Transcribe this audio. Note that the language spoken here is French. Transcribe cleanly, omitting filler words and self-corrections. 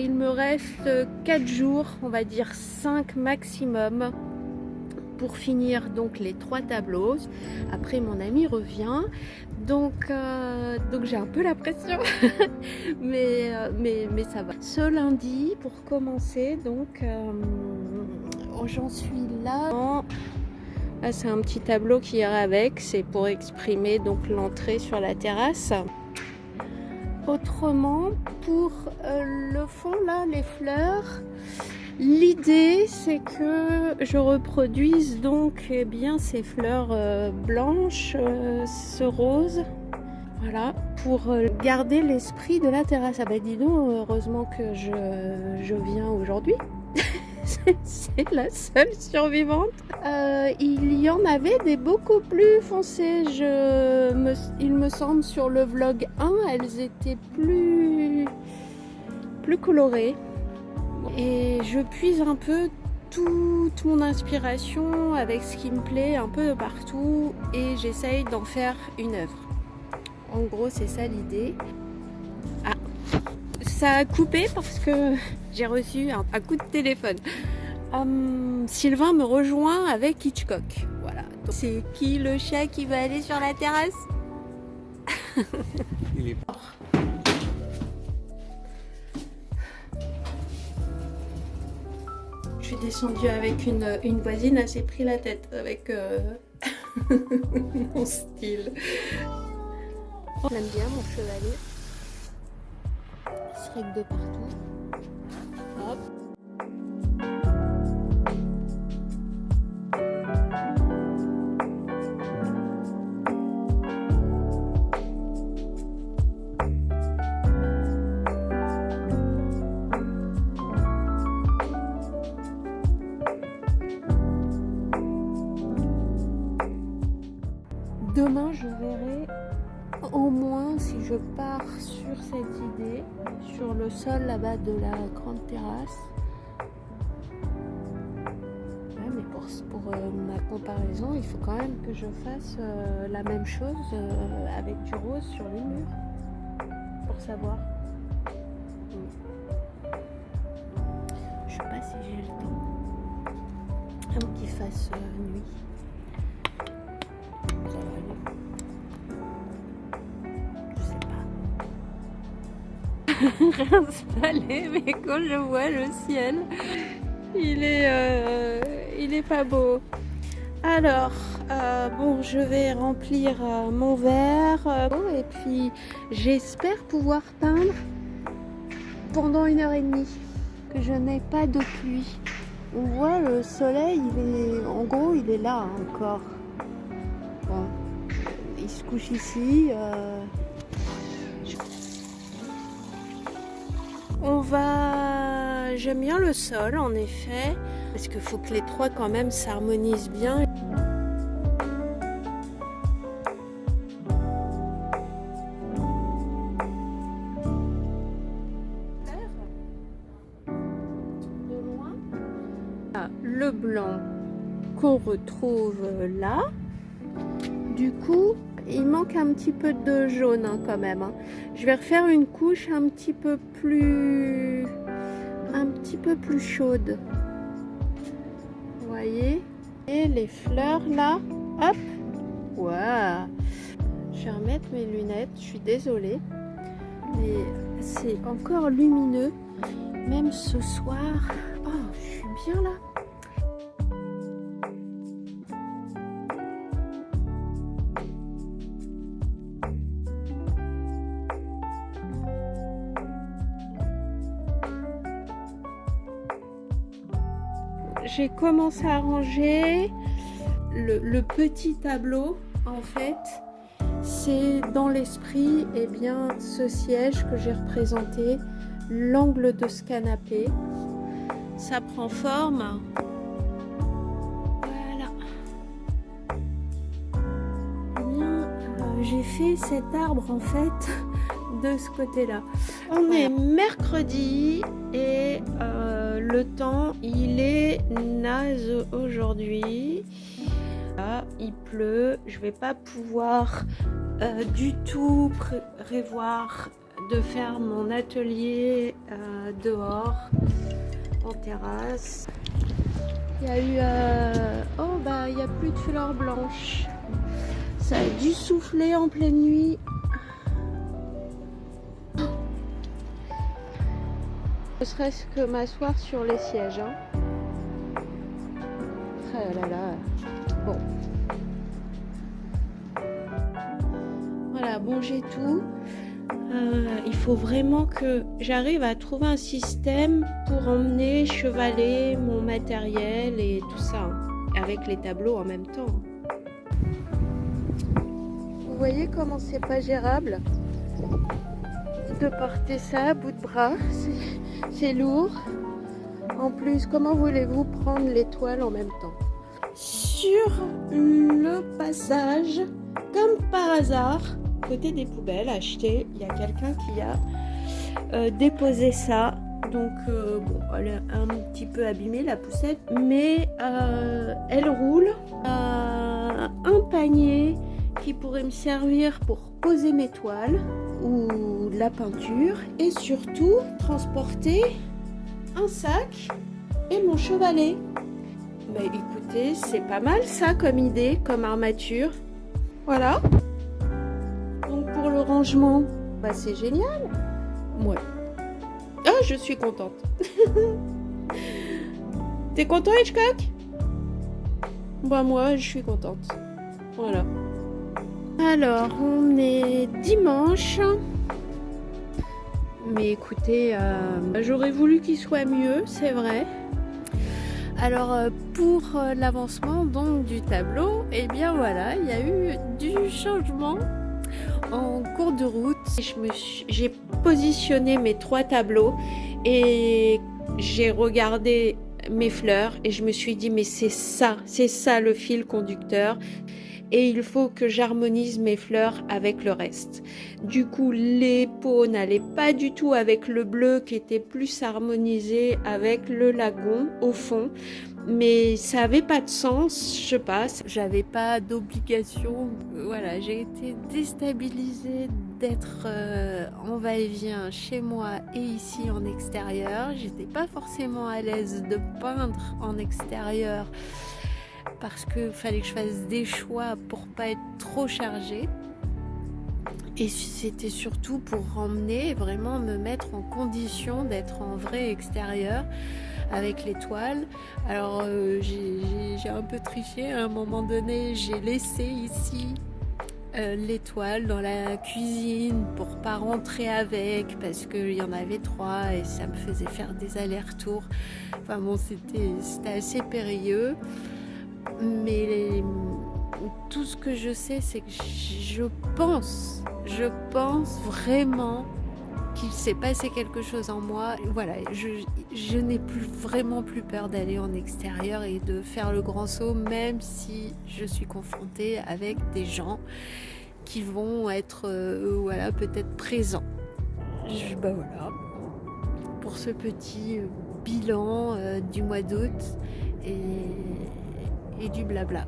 Il me reste 4 jours, on va dire 5 maximum, pour finir donc les 3 tableaux. Après mon ami revient, donc j'ai un peu la pression, mais ça va. Ce lundi, pour commencer, donc j'en suis là. Là, c'est un petit tableau qui ira avec, c'est pour exprimer donc l'entrée sur la terrasse. Autrement, pour le fond là, les fleurs, l'idée c'est que je reproduise donc bien ces fleurs blanches, ce rose, voilà, pour garder l'esprit de la terrasse. Ah bah dis donc, heureusement que je viens aujourd'hui. C'est la seule survivante. Il y en avait des beaucoup plus foncées. Il me semble sur le vlog 1, elles étaient plus colorées. Et je puise un peu toute mon inspiration avec ce qui me plaît un peu de partout et j'essaye d'en faire une œuvre. En gros, c'est ça l'idée. Ah, ça a coupé parce que j'ai reçu un coup de téléphone. Sylvain me rejoint avec Hitchcock. Voilà. C'est qui le chat qui va aller sur la terrasse? Il est... Je suis descendue avec une voisine, elle s'est pris la tête avec mon style. J'aime bien mon chevalier. Il se règle de partout. Hop. Demain, je verrai au moins si je pars sur cette idée, sur le sol là-bas de la grande terrasse. Ouais, mais pour ma comparaison, il faut quand même que je fasse la même chose avec du rose sur les murs, pour savoir. Je sais pas si j'ai le temps. Avant qu'il fasse nuit. Installé, mais quand je vois le ciel, il est pas beau. Alors, bon, je vais remplir mon verre et puis j'espère pouvoir peindre pendant 1h30, que je n'ai pas de pluie. On voit le soleil, en gros, il est là encore. Bon, il se couche ici. J'aime bien le sol en effet, parce qu'il faut que les 3 quand même s'harmonisent bien. De loin. Le blanc qu'on retrouve là, du coup il manque un petit peu de jaune quand même. Je vais refaire une couche un petit peu plus chaude. Vous voyez? Et les fleurs là, hop, waouh. Je vais remettre mes lunettes, je suis désolée, mais c'est encore lumineux, même ce soir. Oh, je suis bien là. J'ai commencé à ranger le petit tableau. En fait, c'est dans l'esprit bien ce siège que j'ai représenté, l'angle de ce canapé. Ça prend forme. Voilà. Eh bien, j'ai fait cet arbre en fait de ce côté-là. On est mercredi et le temps il est naze aujourd'hui. Là, il pleut, je vais pas pouvoir du tout prévoir de faire mon atelier dehors, en terrasse. Il y a eu... oh bah il n'y a plus de fleurs blanches. Ça a dû souffler en pleine nuit. Ne serait-ce que m'asseoir sur les sièges. Hein. Ah là là. Bon. Voilà, bon j'ai tout. Il faut vraiment que j'arrive à trouver un système pour emmener, chevaler mon matériel et tout ça. Hein, avec les tableaux en même temps. Vous voyez comment c'est pas gérable de porter ça à bout de bras. C'est lourd. En plus, comment voulez-vous prendre l'étoile en même temps? Sur le passage, comme par hasard, côté des poubelles achetées, il y a quelqu'un qui a déposé ça. Donc, bon, elle est un petit peu abîmée la poussette, mais elle roule. Un panier qui pourrait me servir pour poser mes toiles ou de la peinture et surtout transporter un sac et mon chevalet. Mais écoutez, c'est pas mal ça comme idée, comme armature. Voilà. Donc pour le rangement, bah c'est génial. Ouais. Ah, je suis contente. T'es content, Hitchcock? Bah moi, je suis contente. Voilà. Alors, on est dimanche. Mais écoutez, j'aurais voulu qu'il soit mieux, c'est vrai. Alors, pour l'avancement donc du tableau, eh bien voilà, il y a eu du changement en cours de route. J'ai positionné mes 3 tableaux et j'ai regardé mes fleurs et je me suis dit mais c'est ça le fil conducteur. Et il faut que j'harmonise mes fleurs avec le reste. Du coup, les pots n'allaient pas du tout avec le bleu qui était plus harmonisé avec le lagon au fond. Mais ça n'avait pas de sens, je passe. J'avais pas d'obligation. Voilà, j'ai été déstabilisée d'être en va-et-vient chez moi et ici en extérieur. J'étais pas forcément à l'aise de peindre en extérieur. Parce qu'il fallait que je fasse des choix pour pas être trop chargée. Et c'était surtout pour emmener, vraiment me mettre en condition d'être en vrai extérieur avec les toiles. Alors j'ai un peu triché, à un moment donné j'ai laissé ici l'étoile dans la cuisine pour pas rentrer avec parce qu'il y en avait 3 et ça me faisait faire des allers-retours. Enfin bon, c'était assez périlleux. Mais tout ce que je sais, c'est que je pense vraiment qu'il s'est passé quelque chose en moi. Voilà, je n'ai vraiment plus peur d'aller en extérieur et de faire le grand saut, même si je suis confrontée avec des gens qui vont être voilà, peut-être présents. Bah voilà, pour ce petit bilan du mois d'août et du blabla.